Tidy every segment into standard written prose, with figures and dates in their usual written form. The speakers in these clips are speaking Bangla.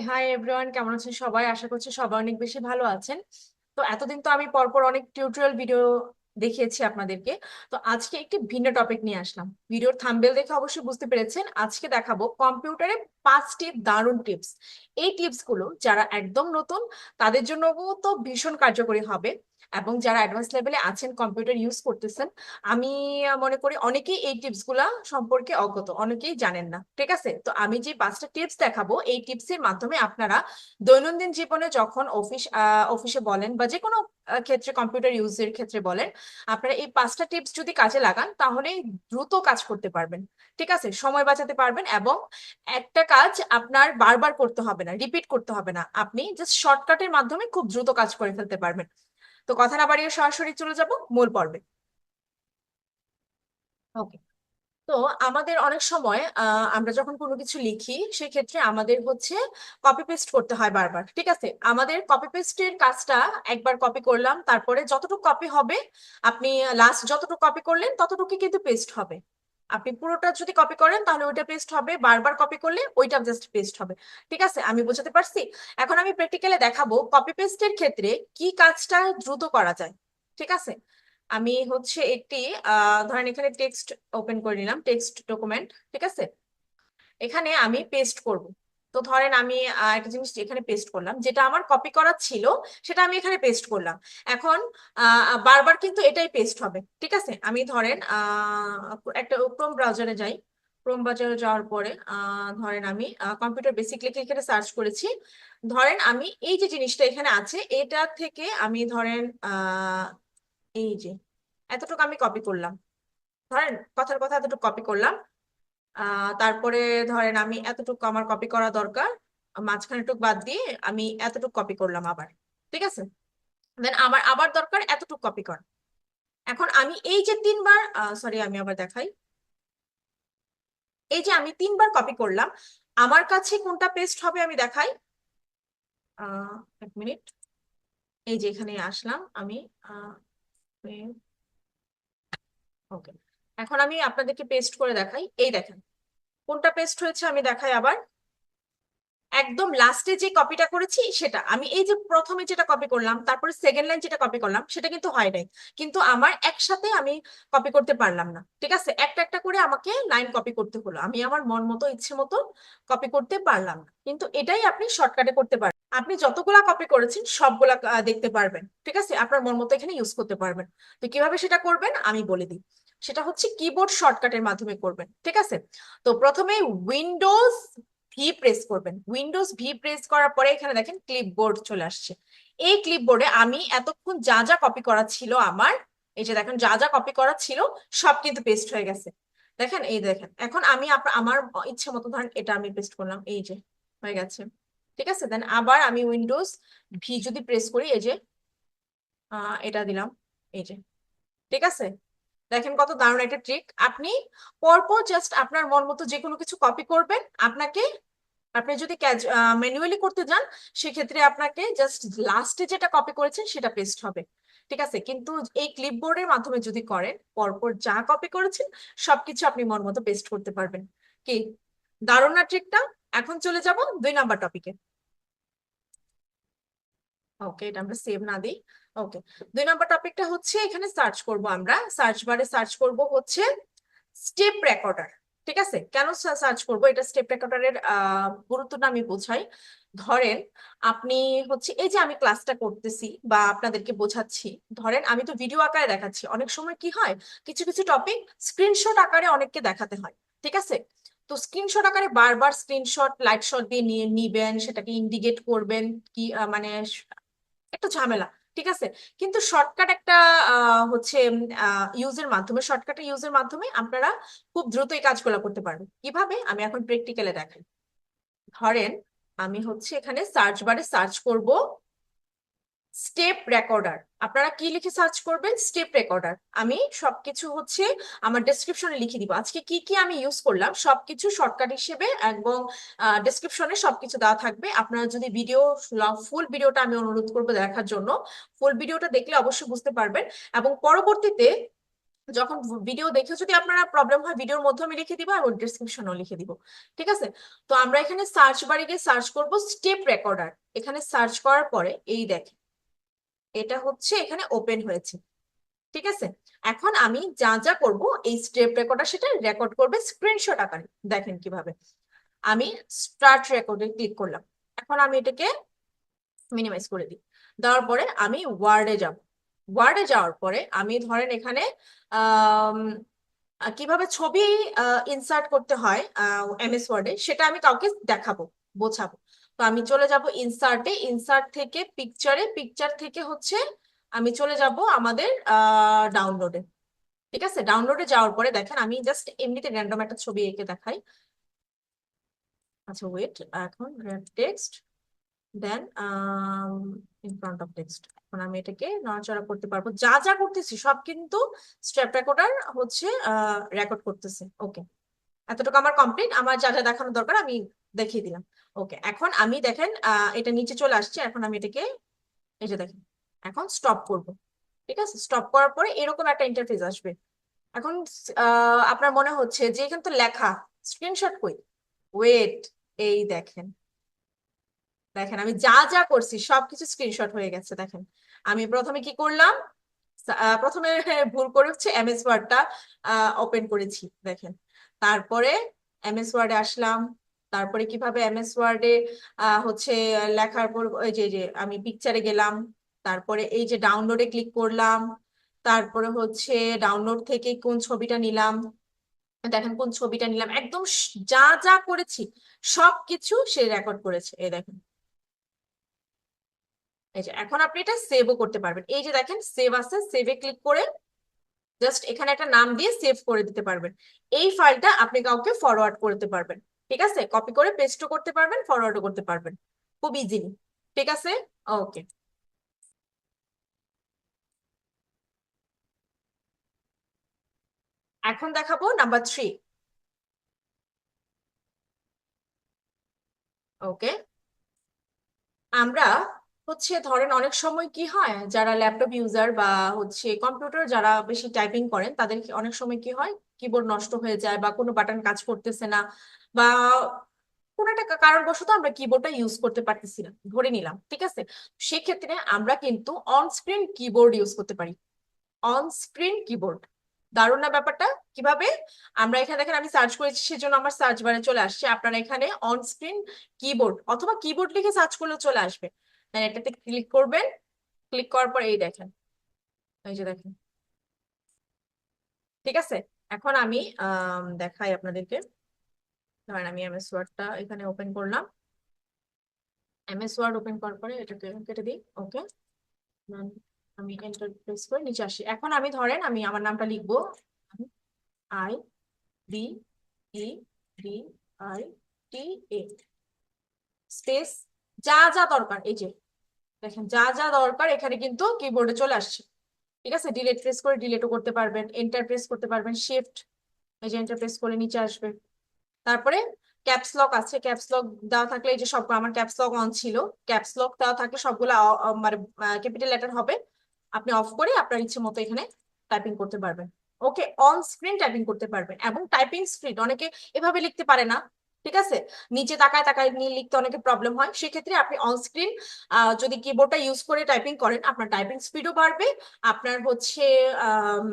হাই এভরিওয়ান, কেমন আছেন সবাই? আশা করছি সবাই অনেক বেশি ভালো আছেন। তো এতদিন তো আমি পরপর অনেক টিউটোরিয়াল ভিডিও দেখিয়েছি আপনাদেরকে। তো আজকে একটি ভিন্ন টপিক নিয়ে আসলাম। ভিডিওর থাম্বনেল দেখে অবশ্যই বুঝতে পেরেছেন, আজকে দেখাবো কম্পিউটারে 5টি দারুণ টিপস। এই টিপস গুলো যারা একদম নতুন তাদের জন্য তো ভীষণ কার্যকরী হবে, এবং যারা অ্যাডভান্স লেভেলে আছেন, কম্পিউটার ইউজ করতেছেন, আমি মনে করি অনেকেই এই টিপস গুলা সম্পর্কে অজ্ঞাত, অনেকেই জানেন না। ঠিক আছে, তো আমি যে 5টা টিপস দেখাবো, এই টিপসের মাধ্যমে আপনারা দৈনন্দিন জীবনে যখন অফিসে বলেন বা যে কোনো ক্ষেত্রে কম্পিউটার ইউজের ক্ষেত্রে বলেন, আপনারা এই 5টা টিপস যদি কাজে লাগান তাহলে দ্রুত কাজ করতে পারবেন। ঠিক আছে, সময় বাঁচাতে পারবেন, এবং একটা কাজ আপনার বারবার করতে হবে না, রিপিট করতে হবে না, আপনি জাস্ট শর্টকাটের মাধ্যমে খুব দ্রুত কাজ করে ফেলতে পারবেন। তো কথা না বাড়িয়ে সরাসরি চলে যাব মূল পর্বে। ওকে। তো আমাদের অনেক সময় আমরা যখন কোনো কিছু লিখি, সেক্ষেত্রে আমাদের হচ্ছে কপি পেস্ট করতে হয় বারবার। ঠিক আছে, আমাদের কপি পেস্টের কাজটা একবার কপি করলাম, তারপরে যতটুকু কপি হবে, আপনি লাস্ট যতটুকু কপি করলেন ততটুকু কিন্তু পেস্ট হবে। আপনি পুরোটা যদি কপি করেন তাহলে ওইটা পেস্ট হবে, বারবার কপি করলে ওইটা জাস্ট পেস্ট হবে। ঠিক আছে, আমি বোঝাতে পারছি? এখন আমি প্র্যাকটিক্যালি দেখাবো কপি পেস্টের ক্ষেত্রে কি কাজটা দ্রুত করা যায়। ঠিক আছে, আমি হচ্ছে একটি ধরেন এখানে টেক্সট ওপেন করে নিলাম, টেক্সট ডকুমেন্ট। ঠিক আছে, এখানে আমি পেস্ট করব। তো ধরেন আমি একটা জিনিস এখানে পেস্ট করলাম, যেটা আমার কপি করা ছিল সেটা আমি এখানে পেস্ট করলাম। এখন বারবার কিন্তু এটাই পেস্ট হবে। ঠিক আছে, আমি ধরেন একটা ক্রোম ব্রাউজারে যাই। ক্রোম ব্রাউজারে যাওয়ার পরে ধরেন আমি কম্পিউটার বেসিক লিখে এখানে সার্চ করেছি। ধরেন আমি এই যে জিনিসটা এখানে আছে, এটা থেকে আমি ধরেন এই যে এতটুকু আমি কপি করলাম। ধরেন কথার কথা এতটুকু কপি করলাম। তারপরে ধরেন আমি এতটুকু আমার কপি করা দরকার, মাঝখানে টুক বাদ দিয়ে আমি এতটুকু কপি করলাম আবার। ঠিক আছে, দেন আমার আবার দরকার এতটুকু কপি করা। এখন আমি এই যে 3বার, সরি আমি আবার দেখাই, এই যে আমি 3বার কপি করলাম, আমার কাছে কোনটা পেস্ট হবে আমি দেখাই। এক মিনিট, এই যে এখানে আসলাম আমি। ওকে, এখন আমি আপনাদেরকে পেস্ট করে দেখাই। এই দেখেন কোনটা পেস্ট হয়েছে, আমি দেখাই আবার। একদম লাস্টে যে কপিটা করেছি সেটা আমি, এই যে প্রথমে যেটা কপি করলাম তারপরে সেকেন্ড লাইন যেটা কপি করলাম সেটা কিন্তু হয় নাই, কিন্তু আমার একসাথে আমি কপি করতে পারলাম না। ঠিক আছে, একটা একটা করে আমাকে লাইন কপি করতে হলো, আমি আমার মন মতো ইচ্ছে মতো কপি করতে পারলাম না। কিন্তু এটাই আপনি শর্টকাটে করতে পারবেন, আপনি যতগুলা কপি করেছেন সবগুলা দেখতে পারবেন। ঠিক আছে, আপনার মন মতো এখানে ইউজ করতে পারবেন। তো কিভাবে সেটা করবেন আমি বলে দিই। সেটা হচ্ছে কিবোর্ড শর্টকাটের মাধ্যমে করবেন। ঠিক আছে, তো প্রথমে উইন্ডোজ ভি প্রেস করবেন। উইন্ডোজ ভি প্রেস করার পরে এখানে দেখেন ক্লিপবোর্ড চলে আসছে। এই ক্লিপবোর্ডে আমি এতক্ষণ যা যা কপি করা ছিল আমার, এই যে দেখেন যা যা কপি করা ছিল সব কিন্তু পেস্ট হয়ে গেছে। দেখেন, এই দেখেন এখন আমি আমার ইচ্ছে মতো ধরেন এটা আমি পেস্ট করলাম, এই যে হয়ে গেছে। ঠিক আছে, দেন আবার আমি উইন্ডোজ ভি যদি প্রেস করি, এই যে এটা দিলাম, এই যে। ঠিক আছে, দেখেন কত দারুণ একটা ট্রিক। আপনি পরপর জাস্ট আপনার মন মতো যে কোনো কিছু কপি করবেন। আপনাকে, আপনি যদি ম্যানুয়ালি করতে যান, সেক্ষেত্রে আপনাকে জাস্ট লাস্টে যেটা কপি করেছেন সেটা পেস্ট হবে। ঠিক আছে, কিন্তু এই ক্লিপবোর্ডের মাধ্যমে যদি করেন, পরপর যা কপি করেছেন সবকিছু আপনি মন মতো পেস্ট করতে পারবেন। কি দারুণ না ট্রিকটা? এখন চলে যাব 2 নাম্বার টপিকে। ওকে, এটা আমরা সেভ না দিই। ওকে, 2 নাম্বার টপিকটা হচ্ছে এখানে সার্চ করব, আমরা সার্চ বারে সার্চ করব হচ্ছে স্টেপ রেকর্ডার। ঠিক আছে, কেন সার্চ করব এটা, স্টেপ রেকর্ডারের গুরুত্বটা আমি বোঝাই। ধরেন আপনি হচ্ছে এই যে আমি ক্লাসটা করতেছি বা আপনাদেরকে বোঝাচ্ছি, ধরেন আমি তো ভিডিও আকারে দেখাচ্ছি, অনেক সময় কি হয় কিছু কিছু টপিক স্ক্রিনশট আকারে অনেককে দেখাতে হয়। ঠিক আছে, তো স্ক্রিনশট আকারে বারবার স্ক্রিনশট লাইট শট দিয়ে নিয়ে নিবেন, সেটাকে ইন্ডিকেট করবেন, কি মানে একটু ঝামেলা। ঠিক আছে, কিন্তু শর্টকাট একটা হচ্ছে ইউজের মাধ্যমে, শর্টকাট ইউজের মাধ্যমে আপনারা খুব দ্রুত এই কাজগুলো করতে পারবেন। কিভাবে আমি এখন প্র্যাকটিক্যালে দেখাই। ধরেন আমি হচ্ছে এখানে সার্চ বারে সার্চ করব স্টেপ রেকর্ডার। আপনারা কি লিখে সার্চ করবেন? Step recorder. আমি সবকিছু হচ্ছে আমার ডেসক্রিপশনে লিখে দিব, আজকে কি কি আমি ইউজ করলাম সবকিছু শর্টকাট হিসেবে, এবং ডেসক্রিপশনে সবকিছু দেওয়া থাকবে। আপনারা যদি ফুল ভিডিওটা আমি অনুরোধ করবো দেখার জন্য, ফুল ভিডিওটা দেখলে অবশ্যই বুঝতে পারবেন। এবং পরবর্তীতে যখন ভিডিও দেখে যদি আপনারা প্রবলেম হয়, ভিডিওর মধ্যে আমি লিখে দিব এবং ডিসক্রিপশনও লিখে দিব, ঠিক আছে? তো আমরা এখানে সার্চ বারে গিয়ে সার্চ করব স্টেপ রেকর্ডার। এখানে সার্চ করার পরে এই দেখেন এটা হচ্ছে এখানে ওপেন হয়েছে, ঠিক আছে? এখন আমি যা যা করব এই স্টেপ রেকর্ডার সেটা রেকর্ড করবে স্ক্রিনশট আকারে। দেখেন কিভাবে, আমি স্টার্ট রেকর্ডে ক্লিক করলাম। এখন আমি এটাকে মিনিমাইজ করে দিই। দেওয়ার পরে আমি ওয়ার্ডে যাব। ওয়ার্ডে যাওয়ার পরে আমি ধরেন এখানে আহ কিভাবে ছবি ইনসার্ট করতে হয় এমএস ওয়ার্ডে সেটা আমি কাউকে দেখাবো, বোঝাবো। তো আমি চলে যাব ইনসার্টে, ইনসার্ট থেকে পিকচারে, পিকচার থেকে হচ্ছে আমি চলে যাব আমাদের ডাউনলোডে, ঠিক আছে? ডাউনলোডে যাওয়ার পরে দেখেন আমি জাস্ট এমনিতে র্যান্ডম একটা ছবি এঁকে দেখাই। আচ্ছা ওয়েট, এখন text then in front of text. এখন আমি এটাকে নড়াচড়া করতে পারবো, যা যা করতেছি সব কিন্তু স্ট্র্যাপ রেকর্ডার হচ্ছে রেকর্ড করতেছে। ওকে, এতটুকু আমার কমপ্লিট। আমার যা যা দেখানো দরকার আমি দেখিয়ে দিলাম। ওকে, এখন আমি দেখেন এটা নিচে চলে আসছে। এখন আমি এটাকে এই যে দেখেন এখন স্টপ করব, ঠিক আছে? স্টপ করার পরে এরকম একটা ইন্টারফেস আসবে। এখন আপনার মনে হচ্ছে যে এখানে তো লেখা, স্ক্রিনশট কই? ওয়েট, এই দেখেন, দেখেন আমি যা যা করছি সবকিছু স্ক্রিনশট হয়ে গেছে। দেখেন আমি প্রথমে কি করলাম, প্রথমে ভুল করে হচ্ছে এমএস ওয়ার্ডটা ওপেন করেছি, দেখেন। তারপরে এমএস ওয়ার্ডে আসলাম, তারপরে কিভাবে এমএস ওয়ার্ডে হচ্ছে লেখার পর ওই যে আমি পিকচারে গেলাম, তারপরে এই যে ডাউনলোডে ক্লিক করলাম, তারপরে হচ্ছে ডাউনলোড থেকে কোন ছবিটা নিলাম, দেখেন কোন ছবিটা নিলাম, একদম যা যা করেছি সবকিছু সে রেকর্ড করেছে। এই দেখেন, এই যে এখন আপনি এটা সেভও করতে পারবেন। এই যে দেখেন সেভ আছে, সেভে ক্লিক করে জাস্ট এখানে একটা নাম দিয়ে সেভ করে দিতে পারবেন। এই ফাইলটা আপনি কাউকে ফরওয়ার্ড করতে পারবেন, ঠিক আছে? কপি করে পেস্টও করতে পারবেন, ফরওয়ার্ডও করতে পারবেন খুব ইজিলি, ঠিক আছে? ওকে, এখন দেখাবো নাম্বার 3। ওকে, আমরা হচ্ছে ধরেন অনেক সময় কি হয়, যারা ল্যাপটপ ইউজার বা হচ্ছে কম্পিউটার যারা বেশি টাইপিং করেন তাদের অনেক সময় কি হয়, কিবোর্ড নষ্ট হয়ে যায় বা কোনো বাটন কাজ করতেছে না, বা কোনো একটা কারণবশত আমরা কিবোর্ডটা ইউজ করতে পারতেছি না, ধরে নিলাম, ঠিক আছে? সেক্ষেত্রে আমরা কিন্তু অন স্ক্রিন কিবোর্ড ইউজ করতে পারি। অন স্ক্রিন কিবোর্ড, দারুণ না ব্যাপারটা? কিভাবে? আমরা এখানে দেখেন আমি সার্চ করেছি সেজন্য আমার সার্চ বারে চলে আসছে। আপনারা এখানে অন স্ক্রিন কিবোর্ড অথবা কিবোর্ড লিখে সার্চ করলেও চলে আসবে। এটাতে ক্লিক করবেন, ক্লিক করার পর এই দেখেন, এই যে দেখেন, ঠিক আছে? এখন আমি দেখাই আপনাদেরকে। ধরেন আমি এমএস ওয়ার্ডটা এখানে ওপেন করলাম, এমএস ওয়ার্ড ওপেন করার পরে এটাকে কেটে দিই। ওকে, আমি এন্টার প্রেস করে নিচে আসি। এখন আমি ধরেন আমি আমার নামটা লিখবো, I B E D I T A space, যা যা দরকার এই যে দেখেন যা যা দরকার এখানে কিন্তু কিবোর্ডে চলে আসছে, ঠিক আছে? ডিলিট প্রেস করে ডিলিটও করতে পারবেন, এন্টার প্রেস করতে পারবেন, শিফট, এই যে এন্টার প্রেস করে নিচে আসবে। তারপরে ক্যাপস লক আছে, ক্যাপস লক দেওয়া থাকলে এই যে সব, আমার ক্যাপস লক অন ছিল, ক্যাপস লক দেওয়া থাকলে সবগুলো মানে ক্যাপিটাল লেটার হবে। আপনি অফ করে আপনার ইচ্ছে মতো এখানে টাইপিং করতে পারবেন। ওকে, অন স্ক্রিন টাইপিং করতে পারবেন এবং টাইপিং স্পিড অনেকে এভাবে লিখতে পারে না, ঠিক আছে? নিচে তাকায় তাকায় নিয়ে লিখতে অনেকে প্রবলেম হয়, সেক্ষেত্রে আপনি অন স্ক্রিন যদি কিবোর্ডটা ইউজ করে টাইপিং করেন আপনার টাইপিং স্পিডও বাড়বে। আপনার হচ্ছে আহ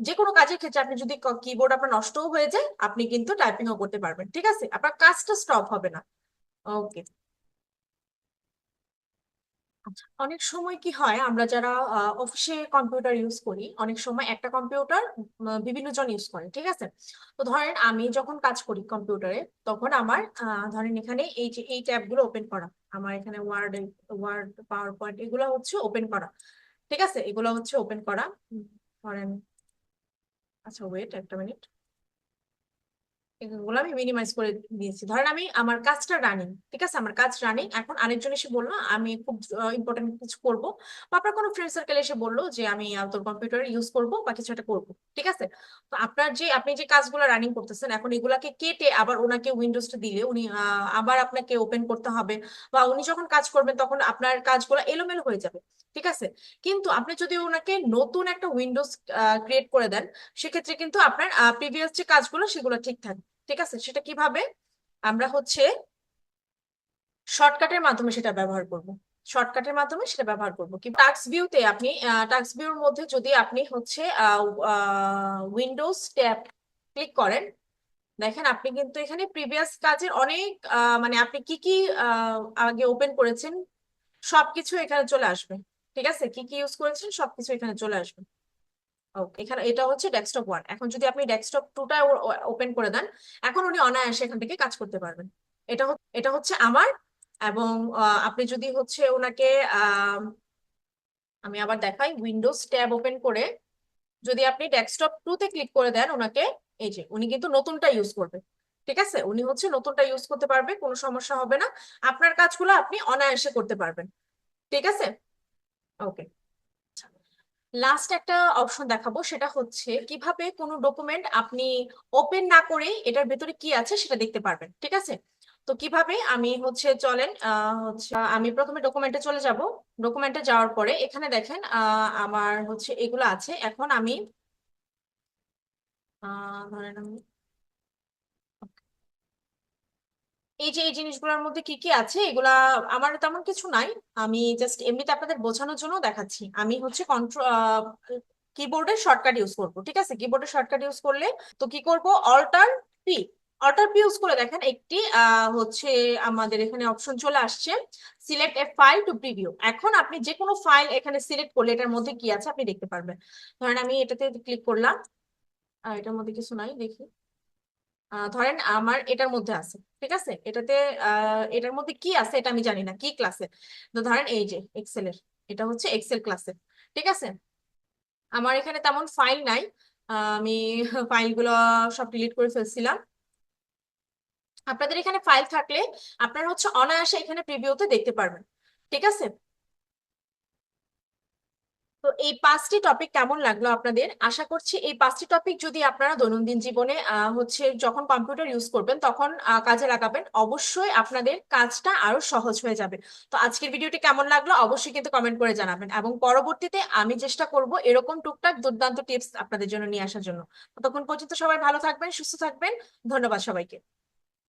যে কোনো কাজের ক্ষেত্রে আপনি যদি কিবোর্ড আপনার নষ্টও হয়ে যায় আপনি কিন্তু টাইপিংও করতে পারবেন, ঠিক আছে? আপনার কাজটা স্টপ হবে না। ওকে, আচ্ছা, অনেক সময় কি হয় আমরা যারা অফিসে কম্পিউটার ইউজ করি অনেক সময় একটা কম্পিউটার বিভিন্ন জন ইউজ করে, ঠিক আছে? তো ধরেন আমি যখন কাজ করি কম্পিউটারে তখন আমার ধরেন এখানে এই যে এই ট্যাব গুলো ওপেন করা, আমার এখানে ওয়ার্ড, ওয়ার্ড পাওয়ার পয়েন্ট এগুলো হচ্ছে ওপেন করা, ঠিক আছে? এগুলো হচ্ছে ওপেন করা। ধরেন, আচ্ছা ওয়েট একটা মিনিট, এগুলো আমি মিনিমাইজ করে দিয়েছি। ধরেন আমি আমার কাজটা রানিং, ঠিক আছে? আমার কাজ রানিং, এখন আরেকজন এসে বললো আমি খুব ইম্পর্টেন্ট কিছু করব, বা আপনার কোনো ফ্রেন্ড সার্কেল এসে বললো যে আমি তোর কম্পিউটার ইউজ করব বা কিছু একটা করবো, ঠিক আছে? তো আপনার যে আপনি যে কাজগুলো রানিং করতেছেন এখন এগুলাকে কেটে আবার ওনাকে উইন্ডোজটা দিলে উনি আবার আপনাকে ওপেন করতে হবে, বা উনি যখন কাজ করবেন তখন আপনার কাজগুলো এলোমেলো হয়ে যাবে, ঠিক আছে। কিন্তু আপনি যদি ওনাকে নতুন একটা উইন্ডোজ ক্রিয়েট করে দেন, সেক্ষেত্রে কিন্তু আপনার প্রিভিয়াস যে কাজগুলো সেগুলো ঠিক থাকবে। ঠিক আছে, সেটা কিভাবে? আমরা হচ্ছে শর্টকাটের মাধ্যমে সেটা ব্যবহার করব। শর্টকাটের মাধ্যমে সেটা ব্যবহার করব কি, টাস্ক ভিউতে আপনি টাস্ক ভিউর মধ্যে যদি আপনি হচ্ছে উইন্ডোজ ট্যাব ক্লিক করেন, দেখেন আপনি কিন্তু এখানে প্রিভিয়াস কাজের অনেক মানে আপনি কি কি আগে ওপেন করেছেন সবকিছু এখানে চলে আসবে। ঠিক আছে, কি কি ইউজ করেছেন সবকিছু এখানে চলে আসবে। ওকে, এখানে এটা হচ্ছে ডেস্কটপ 1। এখন যদি আপনি ডেস্কটপ 2টা ওপেন করে দেন, এখন উনি অনায়াসে এখান থেকে কাজ করতে পারবেন। এটা হচ্ছে আমার। এবং আপনি যদি হচ্ছে ওনাকে আহ, আমি আবার দেখাই, উইন্ডোজ ট্যাব ওপেন করে যদি আপনি ডেস্কটপ 2তে ক্লিক করে দেন ওনাকে, এই যে উনি কিন্তু নতুনটা ইউজ করবে। ঠিক আছে, উনি হচ্ছে নতুনটা ইউজ করতে পারবে, কোনো সমস্যা হবে না। আপনার কাজগুলো আপনি অনায়াসে করতে পারবেন। ঠিক আছে। ওকে, লাস্ট একটা অপশন দেখাবো, সেটা হচ্ছে কিভাবে কোনো ডকুমেন্ট আপনি ওপেন না করেই এটার ভেতরে কি আছে সেটা দেখতে পারবেন। ঠিক আছে, তো কিভাবে আমি হচ্ছে চলেন হচ্ছে আমি প্রথমে ডকুমেন্টে চলে যাব। ডকুমেন্টে যাওয়ার পরে এখানে দেখেন আমার হচ্ছে এগুলো আছে। এখন আমি ধরেন আমি এই যে এই জিনিসগুলোর মধ্যে কি কি আছে এগুলা আমার তেমন কিছু নাই। আমি জাস্ট এমনিতে আপনাদের বোঝানোর জন্য দেখাচ্ছি। আমি হচ্ছে কন্ট্রোল কিবোর্ডের শর্টকাট ইউজ করব। ঠিক আছে, কিবোর্ডের শর্টকাট ইউজ করলে তো কি করব, alt P. Alt P use করে দেখেন একটি হচ্ছে আমাদের এখানে অপশন চলে আসছে, select a file to preview. এখন আপনি যে কোনো ফাইল এখানে সিলেক্ট করলে এটার মধ্যে কি আছে আপনি দেখতে পারবেন। ধরেন আমি এটাতে ক্লিক করলাম, এটার মধ্যে কিছু নাই দেখি। ধরেন আমার এটার মধ্যে আছে। ঠিক আছে, এটার মধ্যে কি আছে এটা আমি জানি না কি ক্লাসে। তো ধরেন এই যে এক্সেলের, এটা হচ্ছে এক্সেল ক্লাসের। ঠিক আছে, আমার এখানে তেমন ফাইল নাই। আমি ফাইলগুলো সব ডিলিট করে ফেলছিলাম। আপনাদের এখানে ফাইল থাকলে আপনারা হচ্ছে অনায়াসে এখানে প্রিভিউতে দেখতে পারবেন। ঠিক আছে, তো এই 5টি টপিক কেমন লাগলো আপনাদের? আশা করছি এই 5টি টপিক যদি আপনারা দৈনন্দিন জীবনে হচ্ছে যখন কম্পিউটার ইউজ করবেন তখন কাজে লাগাবেন, অবশ্যই আপনাদের কাজটা আরো সহজ হয়ে যাবে। তো আজকের ভিডিওটি কেমন লাগলো অবশ্যই কিন্তু কমেন্ট করে জানাবেন, এবং পরবর্তীতে আমি চেষ্টা করব এরকম টুকটাক দুর্দান্ত টিপস আপনাদের জন্য নিয়ে আসার জন্য। ততক্ষণ পর্যন্ত সবাই ভালো থাকবেন, সুস্থ থাকবেন। ধন্যবাদ সবাইকে।